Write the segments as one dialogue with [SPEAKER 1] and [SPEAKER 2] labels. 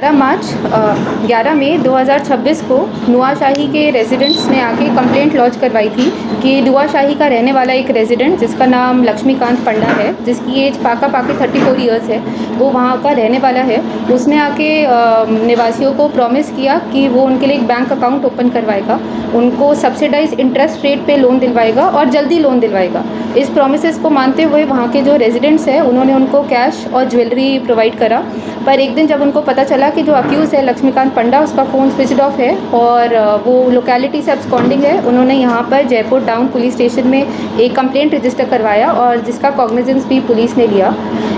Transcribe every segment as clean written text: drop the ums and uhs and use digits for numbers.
[SPEAKER 1] 11 मई 2026 को नुआशाही के रेजिडेंट्स ने आके कंप्लेंट लॉन्च करवाई थी कि नुआशाही का रहने वाला एक रेजिडेंट जिसका नाम लक्ष्मीकांत पंडा है, जिसकी एज पाका 34 ईयर्स है, वो वहाँ का रहने वाला है। उसने आके निवासियों को प्रॉमिस किया कि वो उनके लिए एक बैंक अकाउंट ओपन करवाएगा, उनको सब्सिडाइज इंटरेस्ट रेट पे लोन दिलवाएगा और जल्दी लोन दिलवाएगा। इस प्रोमिस को मानते हुए वहाँ के जो रेजिडेंट्स हैं उन्होंने उनको कैश और ज्वेलरी प्रोवाइड करा। पर एक दिन जब उनको पता चला कि जो अक्यूज़ है लक्ष्मीकांत पंडा, उसका फ़ोन स्विच ऑफ है और वो लोकेलिटी से अब्सकॉन्डिंग है, उन्होंने यहाँ पर जयपुर टाउन पुलिस स्टेशन में एक कंप्लेंट रजिस्टर करवाया और जिसका कॉग्निजेंस भी पुलिस ने लिया।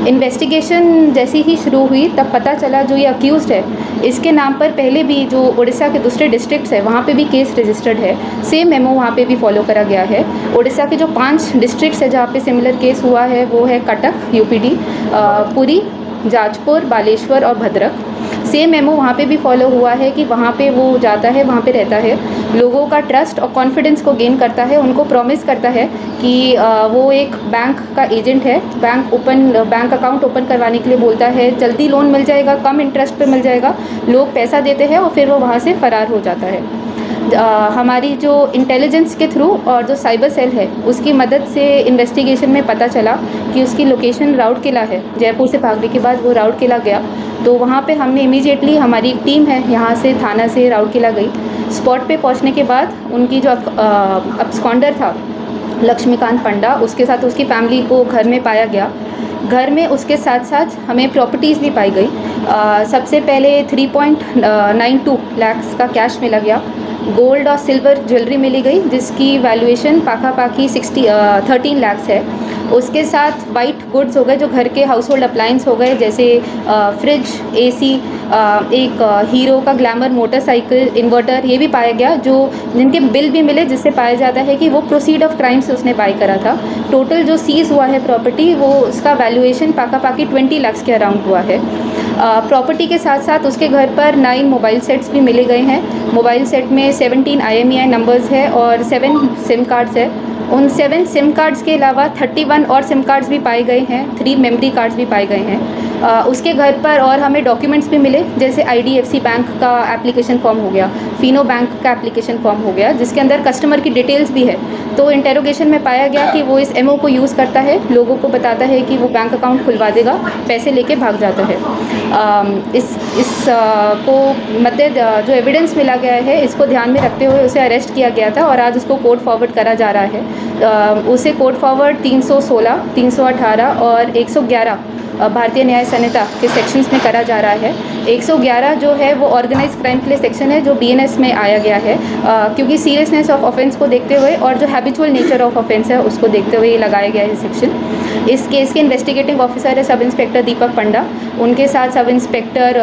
[SPEAKER 1] इन्वेस्टिगेशन जैसी ही शुरू हुई तब पता चला जो ये अक्यूज़ड है इसके नाम पर पहले भी जो उड़ीसा के दूसरे डिस्ट्रिक्ट्स है वहाँ पे भी केस रजिस्टर्ड है। सेम मेमो वहाँ पे भी फॉलो करा गया है। उड़ीसा के जो 5 डिस्ट्रिक्ट्स है जहाँ पे सिमिलर केस हुआ है वो है कटक यूपीडी, पुरी, जाजपुर, बालेश्वर और भद्रक। सेम मेमो वहाँ पे भी फॉलो हुआ है कि वहाँ पे वो जाता है, वहाँ पे रहता है, लोगों का ट्रस्ट और कॉन्फिडेंस को गेन करता है, उनको प्रॉमिस करता है कि वो एक बैंक का एजेंट है, बैंक अकाउंट ओपन करवाने के लिए बोलता है, जल्दी लोन मिल जाएगा, कम इंटरेस्ट पे मिल जाएगा, लोग पैसा देते हैं और फिर वो वहाँ से फ़रार हो जाता है। हमारी जो इंटेलिजेंस के थ्रू और जो साइबर सेल है उसकी मदद से इन्वेस्टिगेशन में पता चला कि उसकी लोकेशन राउरकेला है। जयपुर से भागने के बाद वो राउरकेला गया, तो वहाँ पे हमने इमीडिएटली, हमारी एक टीम है यहाँ से थाना से राउरकेला गई। स्पॉट पे पहुँचने के बाद उनकी जो अब्सकॉन्डर था लक्ष्मीकांत पंडा, उसके साथ उसकी फैमिली को घर में पाया गया। घर में उसके साथ साथ हमें प्रॉपर्टीज़ भी पाई गई। सबसे पहले 3.92 लाख का कैश मिला गया, गोल्ड और सिल्वर ज्वेलरी मिली गई जिसकी वैल्यूएशन पाकी 13 लाख है। उसके साथ वाइट गुड्स हो गए जो घर के हाउस होल्ड अप्लायंस हो गए, जैसे फ्रिज, एसी, एक हीरो का ग्लैमर मोटरसाइकिल, इन्वर्टर, ये भी पाया गया, जो जिनके बिल भी मिले, जिससे पाया जाता है कि वो प्रोसीड ऑफ क्राइम से उसने बाई करा था। टोटल जो सीज़ हुआ है प्रॉपर्टी, वो उसका वैल्यूएशन पाकी 20 लाख के अराउंड हुआ है। प्रॉपर्टी के साथ साथ उसके घर पर 9 मोबाइल सेट्स भी मिले गए हैं। मोबाइल सेट में 17 IMEI नंबर्स है और 7 सिम कार्ड्स है। उन 7 सिम कार्ड्स के अलावा 31 और सिम कार्ड्स भी पाए गए हैं, 3 मेमोरी कार्ड्स भी पाए गए हैं। उसके घर पर और हमें डॉक्यूमेंट्स भी मिले, जैसे IDFC बैंक का एप्लीकेशन फॉर्म हो गया, फिनो बैंक का एप्लीकेशन फॉर्म हो गया, जिसके अंदर कस्टमर की डिटेल्स भी है। तो इंटेरोगेशन में पाया गया कि वो इस MO को यूज़ करता है, लोगों को बताता है कि वो बैंक अकाउंट खुलवा देगा, पैसे लेके भाग जाता है। को जो एविडेंस मिला गया है इसको ध्यान में रखते हुए उसे अरेस्ट किया गया था और आज उसको कोर्ट फॉरवर्ड करा जा रहा है। उसे कोर्ट फॉरवर्ड 316, 318 और 111 भारतीय न्याय संहिता के सेक्शंस में करा जा रहा है। 111 जो है वो ऑर्गेनाइज क्राइम के लिए सेक्शन है जो BNS में आया गया है, क्योंकि सीरियसनेस ऑफ ऑफेंस को देखते हुए और जो हैबिचुअल नेचर ऑफ ऑफेंस है उसको देखते हुए ये लगाया गया है सेक्शन। इस केस के इन्वेस्टिगेटिंग ऑफिसर है सब इंस्पेक्टर दीपक पंडा, उनके साथ सब इंस्पेक्टर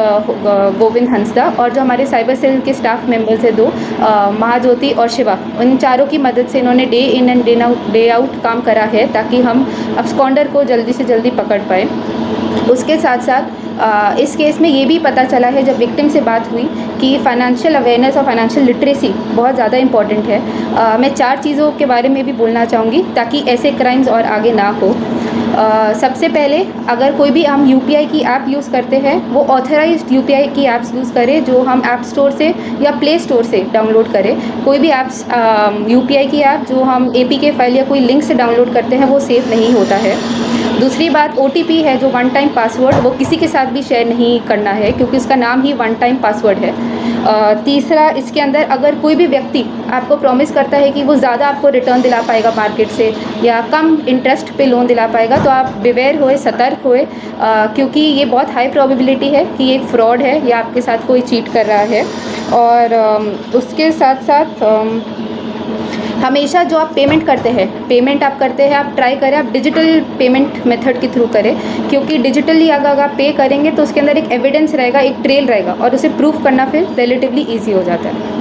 [SPEAKER 1] गोविंद हंसदा और जो हमारे साइबर सेल के स्टाफ मेंबर्स है 2, महाज्योति और शिवा। उन चारों की मदद से इन्होंने day in and day out काम करा है ताकि हम अब्सकॉन्डर को जल्दी से जल्दी पकड़ पाएँ। उसके साथ साथ इस केस में ये भी पता चला है जब विक्टिम से बात हुई कि फाइनेंशियल अवेयरनेस और फाइनेंशियल लिटरेसी बहुत ज़्यादा इंपॉर्टेंट है। मैं 4 चीज़ों के बारे में भी बोलना चाहूँगी ताकि ऐसे क्राइम्स और आगे ना हो। सबसे पहले, अगर कोई भी हम UPI की ऐप यूज़ करते हैं वो ऑथराइज्ड UPI की ऐप्स यूज़ करें जो हम ऐप स्टोर से या प्ले स्टोर से डाउनलोड करें। कोई भी ऐप्स UPI की ऐप जो हम APK फाइल या कोई लिंक से डाउनलोड करते हैं वो सेफ़ नहीं होता है। दूसरी बात, OTP है जो 1 टाइम पासवर्ड, वो किसी के साथ भी शेयर नहीं करना है क्योंकि उसका नाम ही 1 टाइम पासवर्ड है। तीसरा, इसके अंदर अगर कोई भी व्यक्ति आपको प्रॉमिस करता है कि वो ज़्यादा आपको रिटर्न दिला पाएगा मार्केट से या कम इंटरेस्ट पे लोन दिला पाएगा तो आप बिवेयर होए, सतर्क होए, क्योंकि ये बहुत हाई प्रोबेबिलिटी है कि ये एक फ्रॉड है या आपके साथ कोई चीट कर रहा है। और उसके साथ साथ हमेशा जो आप पेमेंट करते हैं आप ट्राई करें आप डिजिटल पेमेंट मेथड के थ्रू करें, क्योंकि डिजिटली अगर आप पे करेंगे तो उसके अंदर एक एविडेंस रहेगा, एक ट्रेल रहेगा और उसे प्रूफ करना फिर रिलेटिवली ईजी हो जाता है।